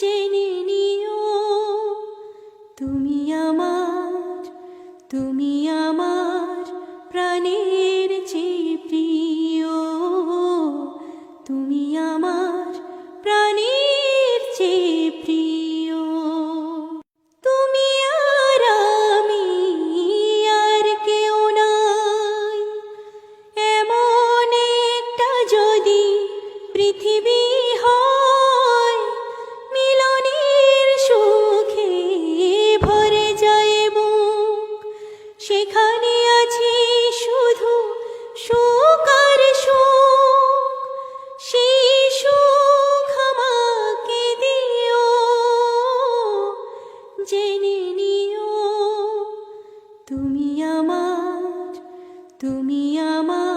জেনে নিও তুমি আমার, তুমি আমার প্রাণের চেয়ে প্রিয়, তুমি আমার প্রাণের চেয়ে প্রিয়। তুমি আর আমি আর কেউ নাই, এমন একটা যদি পৃথিবী হয়, মিলনের সুখে ভরে যায় বুক, সেখানে আছে শুধু সুখ আর সুখ, সেই সুখ আমাকে দিও, জেনে নিও তুমি আমার, তুমি আমার